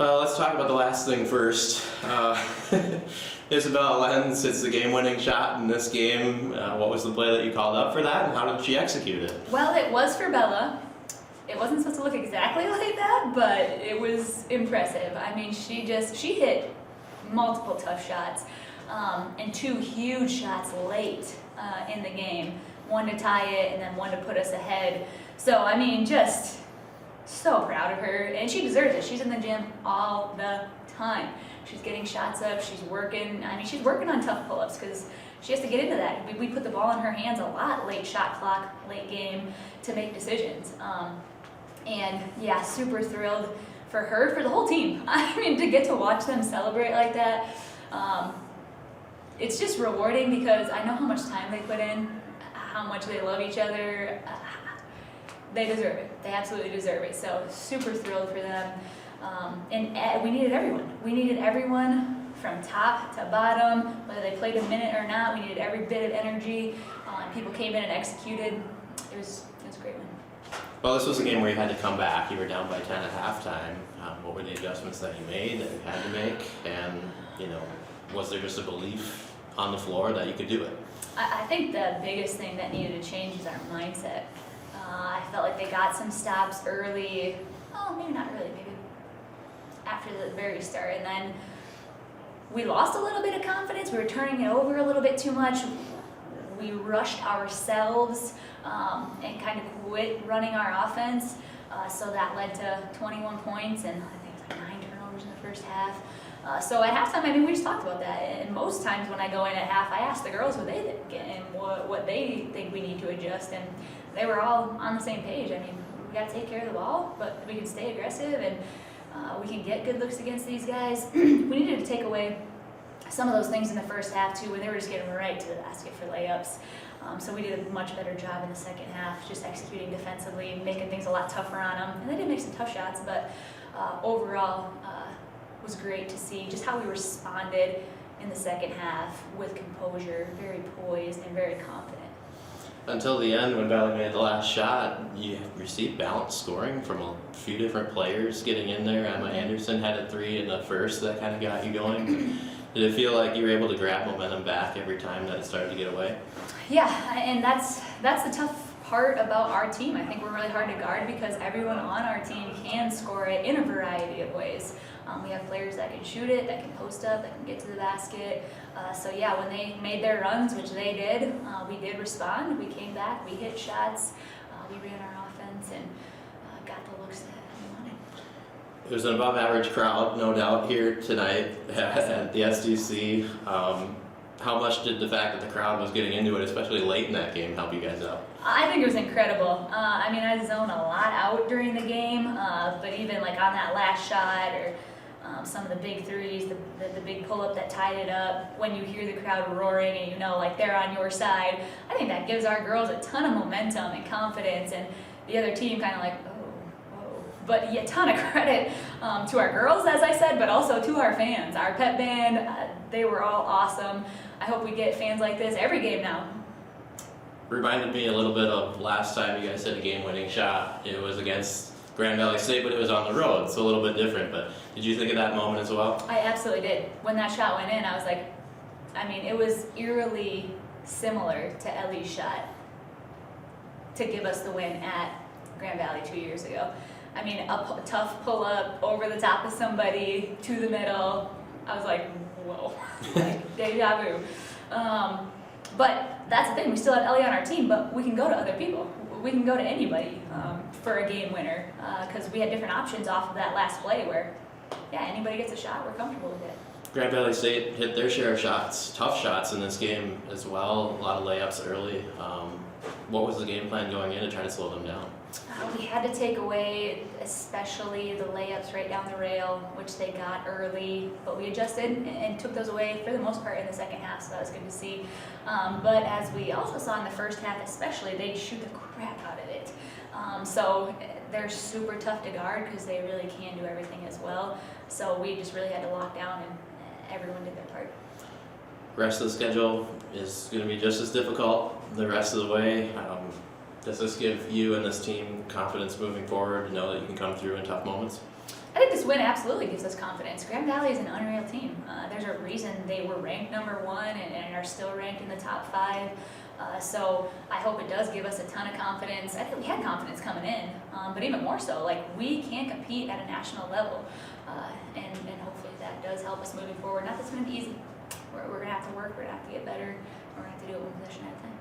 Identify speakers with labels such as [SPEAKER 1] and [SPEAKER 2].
[SPEAKER 1] Let's talk about the last thing first. Isabel Lenz hits the game-winning shot in this game. What was the play that you called up for that, and how did she execute it?
[SPEAKER 2] Well, it was for Bella. It wasn't supposed to look exactly like that, but it was impressive. I mean, she hit multiple tough shots, and two huge shots late in the game. One to tie it, and then one to put us ahead. So, I mean, just so proud of her, and she deserves it. She's in the gym all the time. She's getting shots up, she's working. I mean, she's working on tough pull-ups because she has to get into that. We put the ball in her hands a lot late shot clock, late game to make decisions. And yeah, super thrilled for her, for the whole team. I mean, to get to watch them celebrate like that, it's just rewarding because I know how much time they put in, how much they love each other. They deserve it. They absolutely deserve it. So super thrilled for them. And we needed everyone. We needed everyone from top to bottom, whether they played a minute or not. We needed every bit of energy. People came in and executed. It was a great win.
[SPEAKER 1] Well, this was a game where you had to come back. You were down by 10 at halftime. What were the adjustments that you made, that you had to make? And, was there just a belief on the floor that you could do it?
[SPEAKER 2] I think the biggest thing that needed to change is our mindset. I felt like they got some stops early. Oh, maybe not early, maybe after the very start. And then we lost a little bit of confidence. We were turning it over a little bit too much. We rushed ourselves and kind of quit running our offense. So that led to 21 points and I think it was like 9 turnovers in the first half. So at halftime, I mean, we just talked about that. And most times when I go in at half, I ask the girls what they think and what they think we need to adjust. And they were all on the same page. I mean, we got to take care of the ball, but we can stay aggressive and we can get good looks against these guys. We needed to take away some of those things in the first half too, when they were just getting right to the basket for layups. So we did a much better job in the second half, just executing defensively, making things a lot tougher on them. And they did make some tough shots, but overall was great to see just how we responded in the second half with composure, very poised and very confident.
[SPEAKER 1] Until the end, when Valley made the last shot, you received balanced scoring from a few different players getting in there. Emma Anderson had a 3 in the first that kind of got you going. Did it feel like you were able to grab momentum back every time that it started to get away?
[SPEAKER 2] Yeah, and that's the tough part about our team. I think we're really hard to guard because everyone on our team can score it in a variety of ways. We have players that can shoot it, that can post up, that can get to the basket. So yeah, when they made their runs, which they did, we did respond. We came back, we hit shots, we ran our offense, and got the looks that we wanted.
[SPEAKER 1] It was an above-average crowd, no doubt, here tonight at the SDC. How much did the fact that the crowd was getting into it, especially late in that game, help you guys out?
[SPEAKER 2] I think it was incredible. I mean, I zoned a lot out during the game, but even like on that last shot or some of the big threes, the big pull-up that tied it up, when you hear the crowd roaring and you know like they're on your side, I think that gives our girls a ton of momentum and confidence, and the other team kind of like, oh, whoa. But yeah, a ton of credit to our girls, as I said, but also to our fans. Our pep band, they were all awesome. I hope we get fans like this every game now.
[SPEAKER 1] Reminded me a little bit of last time you guys hit a game-winning shot. It was against Grand Valley State, but it was on the road, so a little bit different. But did you think of that moment as well?
[SPEAKER 2] I absolutely did. When that shot went in, I was like, I mean, it was eerily similar to Ellie's shot to give us the win at Grand Valley 2 years ago. I mean, a tough pull-up over the top of somebody to the middle. I was like, whoa, like deja vu. But that's the thing, we still have Ellie on our team, but we can go to other people. We can go to anybody for a game winner because we had different options off of that last play where, yeah, anybody gets a shot, we're comfortable with it.
[SPEAKER 1] Grand Valley State hit their share of shots, tough shots in this game as well, a lot of layups early. What was the game plan going in to try to slow them down?
[SPEAKER 2] We had to take away especially the layups right down the rail, which they got early, but we adjusted and took those away for the most part in the second half, so that was good to see. But as we also saw in the first half especially, they shoot the crap out of it. So they're super tough to guard because they really can do everything as well. So we just really had to lock down and everyone did their part.
[SPEAKER 1] Rest of the schedule is going to be just as difficult the rest of the way. Does this give you and this team confidence moving forward to know that you can come through in tough moments?
[SPEAKER 2] I think this win absolutely gives us confidence. Grand Valley is an unreal team. There's a reason they were ranked #1 and are still ranked in the top 5. So I hope it does give us a ton of confidence. I think we had confidence coming in, but even more so, like we can compete at a national level, and hopefully that does help us moving forward. Not that it's going to be easy. We're going to have to work. We're going to have to get better. We're going to have to do it one position at a time.